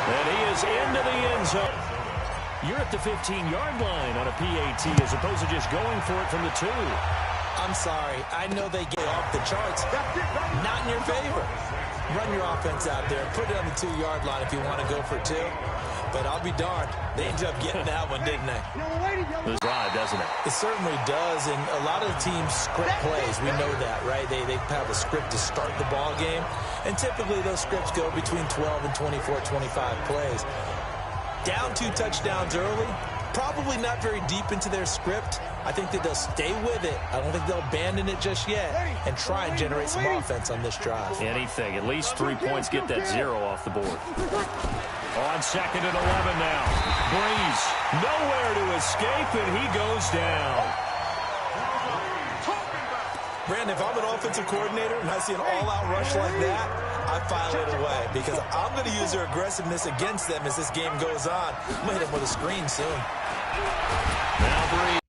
And he is into the end zone. You're at the 15-yard line on a PAT as opposed to just going for it from the 2. I'm sorry. I know they get off the charts. Not in your favor. Run your offense out there. Put it on the 2-yard line if you want to go for 2. But I'll be darned. They ended up getting that one, didn't they? This drive, doesn't it? It certainly does. And a lot of the teams script plays. We know that, right? They have a script to start the ball game. And typically those scripts go between 12 and 24, 25 plays. Down 2 touchdowns early. Probably not very deep into their script. I think that they'll stay with it. I don't think they'll abandon it just yet and try and generate some offense on this drive. Anything. At least 3 points. Get that 0 off the board. On 2nd and 11 now. Breeze nowhere to escape, and he goes down. Brandon, if I'm an offensive coordinator and I see an all-out rush like that, I file it away because I'm going to use their aggressiveness against them as this game goes on. I'm going to hit them with a screen soon. Now Breeze.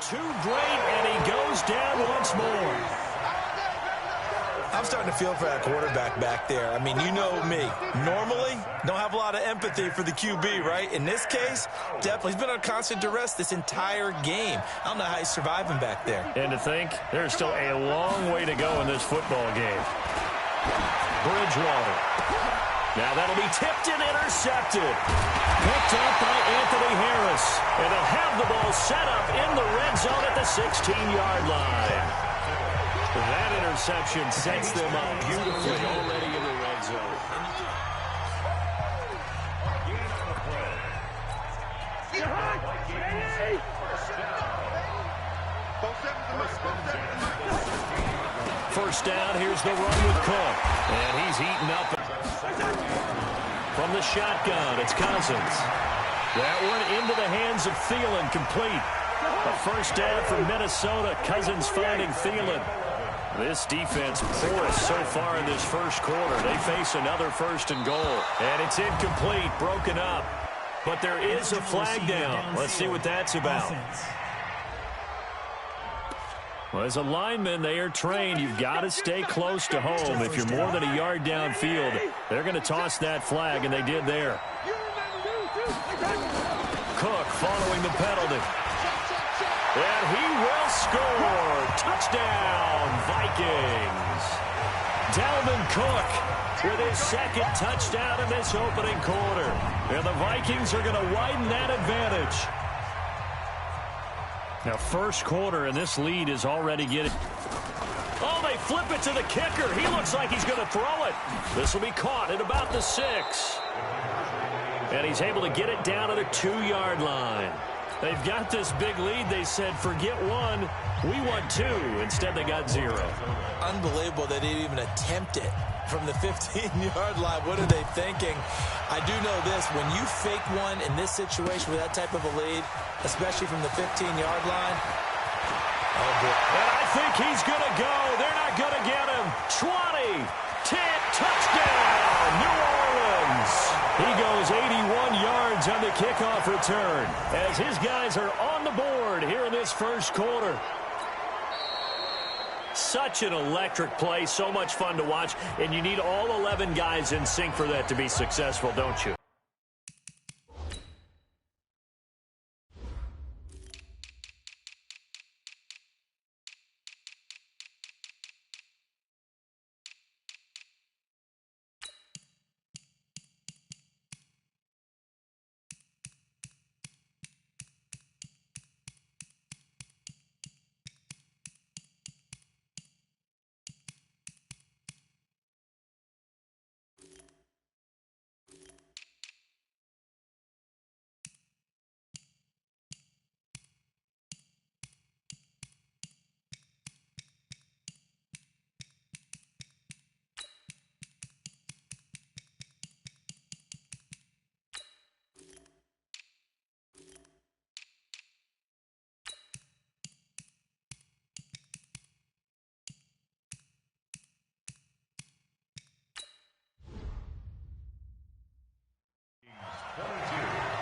Too great, and he goes down once more. I'm starting to feel for that quarterback back there. I mean, you know me. Normally, don't have a lot of empathy for the QB, right? In this case, definitely. He's been on constant duress this entire game. I don't know how he's surviving back there. And to think, there's still a long way to go in this football game. Bridgewater. Now that'll be tipped and intercepted. Picked up by Anthony Harris. And they'll have the ball set up in the red zone at the 16-yard line. That interception sets them up beautifully already in the red zone. First down, here's the run with Cook. And he's eaten up. From the shotgun, it's Cousins. That one into the hands of Thielen, complete. A first down for Minnesota. Cousins finding Thielen. This defense porous so far in this first quarter. They face another 1st and goal. And it's incomplete, broken up. But there is a flag down. Let's see what that's about. Well, as a lineman, they are trained. You've got to stay close to home. If you're more than a yard downfield, they're going to toss that flag, and they did there. Cook following the penalty. And he will score. Touchdown, Vikings. Dalvin Cook with his 2nd touchdown in this opening quarter. And the Vikings are going to widen that advantage. Now, first quarter, and this lead is already getting... Oh, they flip it to the kicker. He looks like he's going to throw it. This will be caught at about the 6. And he's able to get it down to the 2-yard line. They've got this big lead. They said, forget 1, we want 2. Instead, they got 0. Unbelievable they didn't even attempt it from the 15-yard line. What are they thinking? I do know this. When you fake one in this situation with that type of a lead, especially from the 15-yard line, oh, boy. And I think he's going to go. They're not going to get him. 20, 10, touchdown, New Orleans. He goes 81 yards on the kickoff return as his guys are on the board here in this this first quarter. Such an electric play, so much fun to watch, and you need all 11 guys in sync for that to be successful, don't you?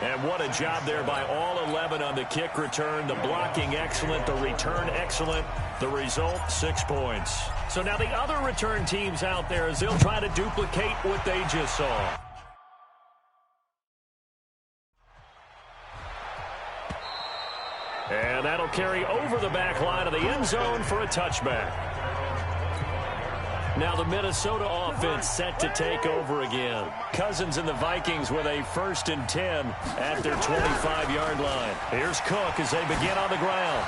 And what a job there by all 11 on the kick return. The blocking excellent, the return excellent. The result, 6 points. So now the other return teams out there, as they'll try to duplicate what they just saw. And that'll carry over the back line of the end zone for a touchback. Now the Minnesota offense set to take over again. Cousins and the Vikings with a 1st and 10 at their 25-yard line. Here's Cook as they begin on the ground.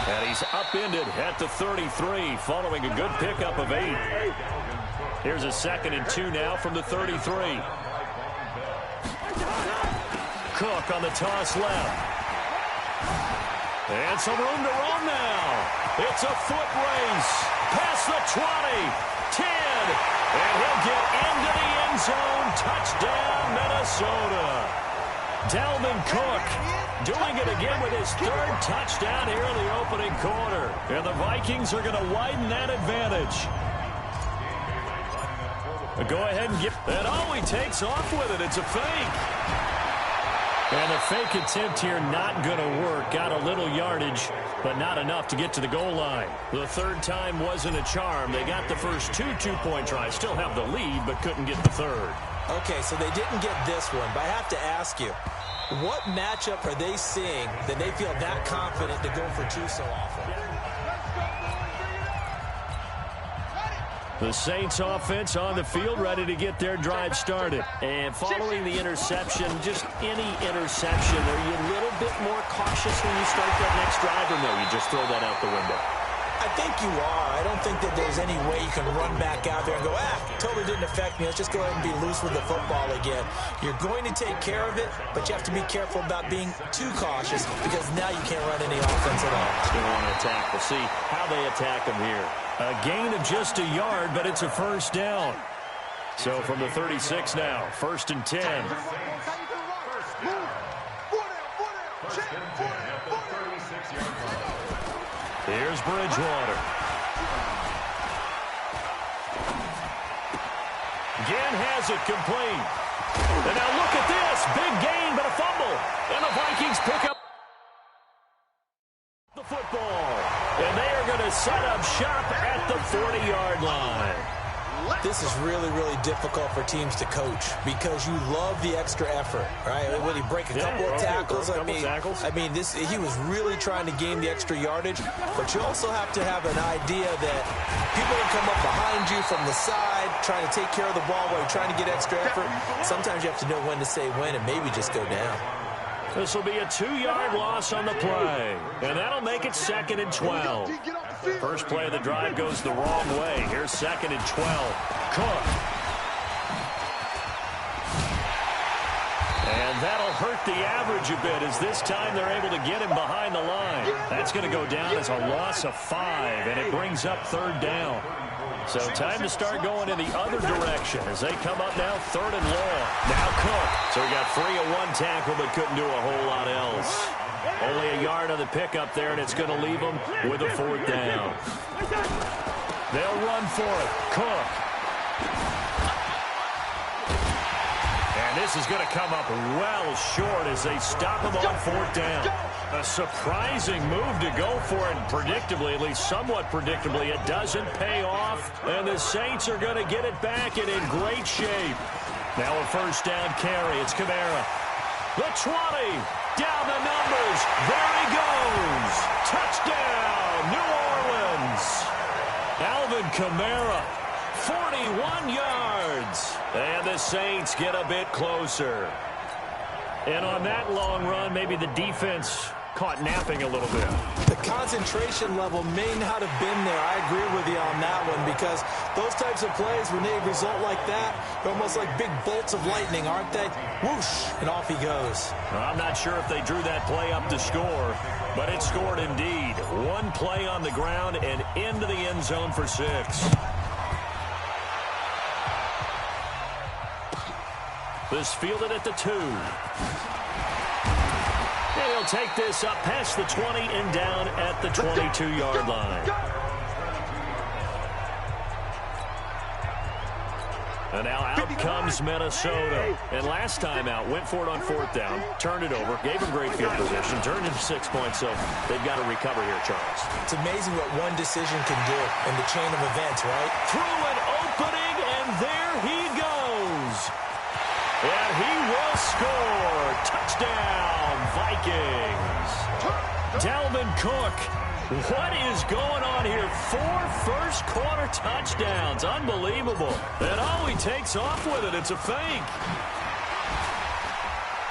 And he's upended at the 33 following a good pickup of 8. Here's a 2nd and 2 now from the 33. Cook on the toss left. And some room to run now. It's a foot race. Past the 20, 10, and he'll get into the end zone. Touchdown, Minnesota. Dalvin Cook doing it again with his 3rd touchdown here in the opening quarter. And the Vikings are going to widen that advantage. Go ahead and get that. Oh, he takes off with it. It's a fake. And the fake attempt here not going to work. Got a little yardage, but not enough to get to the goal line. The 3rd time wasn't a charm. They got the first 2 two-point tries. Still have the lead, but couldn't get the 3rd. Okay, so they didn't get this one, but I have to ask you, what matchup are they seeing that they feel that confident to go for 2 so often? The Saints offense on the field, ready to get their drive started. And following the interception, just any interception, are you a little bit more cautious when you start that next drive, or no, you just throw that out the window? I think you are. I don't think that there's any way you can run back out there and go, totally didn't affect me. Let's just go ahead and be loose with the football again. You're going to take care of it, but you have to be careful about being too cautious because now you can't run any offense at all. They want to attack. We'll see how they attack them here. A gain of just a yard, but it's a 1st down. So from the 36 now, 1st and 10. Here's Bridgewater. Again has it complete. And now look at this. Big gain, but a fumble. And the Vikings pick up the football. And they are going to set up shop at the 40-yard line. This is really, really difficult for teams to coach because you love the extra effort, right? When you break a couple of tackles, I mean, he was really trying to gain the extra yardage, but you also have to have an idea that people can come up behind you from the side, trying to take care of the ball while you're trying to get extra effort. Sometimes you have to know when to say when and maybe just go down. This will be a 2-yard loss on the play, and that'll make it 2nd and 12. First play of the drive goes the wrong way. Here's 2nd and 12. Cook. And that'll hurt the average a bit as this time they're able to get him behind the line. That's going to go down as a loss of 5, and it brings up 3rd down. So time to start going in the other direction as they come up now 3rd and long. Now Cook. So he got free of 1 tackle but couldn't do a whole lot else. Only a yard on the pickup there, and it's going to leave them with a 4th down. They'll run for it. Cook. And this is going to come up well short as they stop him on 4th down. A surprising move to go for it. Predictably, at least somewhat predictably, it doesn't pay off. And the Saints are going to get it back and in great shape. Now a first down carry. It's Kamara. The 20. Down the numbers. There he goes. Touchdown, New Orleans. Alvin Kamara, 41 yards. And the Saints get a bit closer. And on that long run, maybe the defense caught napping a little bit. The concentration level may not have been there. I agree with you on that one, because those types of plays, when they result like that, they're almost like big bolts of lightning, aren't they? Whoosh, and off he goes. I'm not sure if they drew that play up to score, but it scored indeed. One play on the ground and into the end zone for 6. This fielded at the 2. And he'll take this up past the 20 and down at the 22-yard line. And now out comes Minnesota. And last time out, went for it on 4th down, turned it over, gave him great field position, turned into 6 points, so they've got to recover here, Charles. It's amazing what one decision can do in the chain of events, right? Through an opening, and there he goes. And he will score. Touchdown, Vikings. Dalvin Cook. What is going on here? 4 first-quarter touchdowns. Unbelievable. And oh, he takes off with it. It's a fake.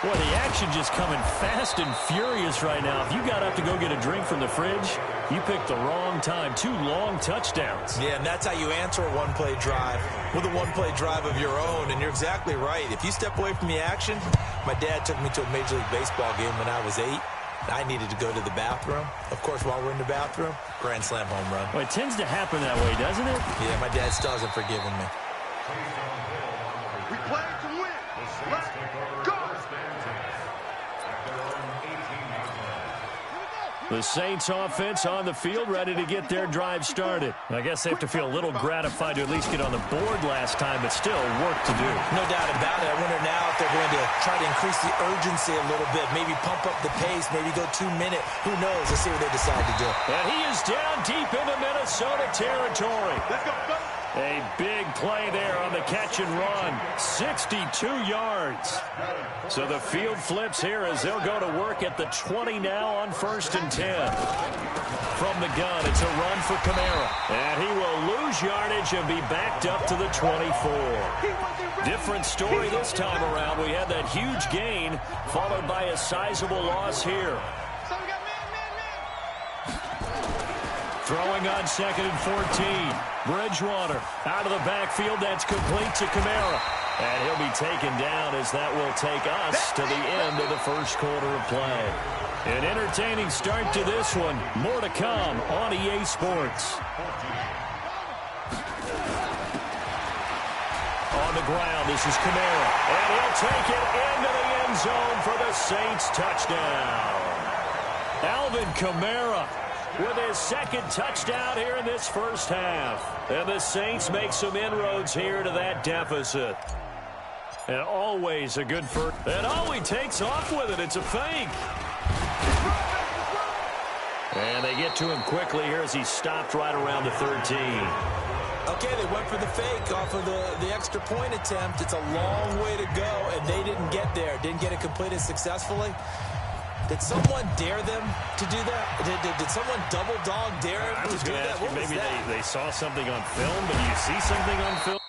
Boy, the action just coming fast and furious right now. If you got up to go get a drink from the fridge, you picked the wrong time. 2 long touchdowns. Yeah, and that's how you answer a one-play drive, with a one-play drive of your own. And you're exactly right. If you step away from the action, my dad took me to a Major League Baseball game when I was 8. I needed to go to the bathroom. Of course, while we're in the bathroom, grand slam home run. Well, it tends to happen that way, doesn't it? Yeah, my dad still hasn't forgiven me. We play to win. Let's go. The Saints offense on the field, ready to get their drive started. I guess they have to feel a little gratified to at least get on the board last time, but still work to do. No doubt about it. I wonder now if they're going to try to increase the urgency a little bit, maybe pump up the pace, maybe go 2-minute. Who knows? Let's see what they decide to do. And he is down deep into Minnesota territory. Let's go. A big play there on the catch and run. 62 yards. So the field flips here as they'll go to work at the 20 now on 1st and 10. From the gun, it's a run for Kamara. And he will lose yardage and be backed up to the 24. Different story this time around. We had that huge gain followed by a sizable loss here. Throwing on 2nd and 14. Bridgewater out of the backfield. That's complete to Kamara. And he'll be taken down as that will take us to the end of the first quarter of play. An entertaining start to this one. More to come on EA Sports. On the ground, this is Kamara. And he'll take it into the end zone for the Saints touchdown. Alvin Kamara with his 2nd touchdown here in this first half. And the Saints make some inroads here to that deficit. And always a good first. And oh, he takes off with it. It's a fake. And they get to him quickly here as he stopped right around the 13. Okay, they went for the fake off of the extra point attempt. It's a long way to go, and they didn't get there. Didn't get it completed successfully. Did someone dare them to do that? Did someone double dog dare them to do that? Maybe they saw something on film, but do you see something on film?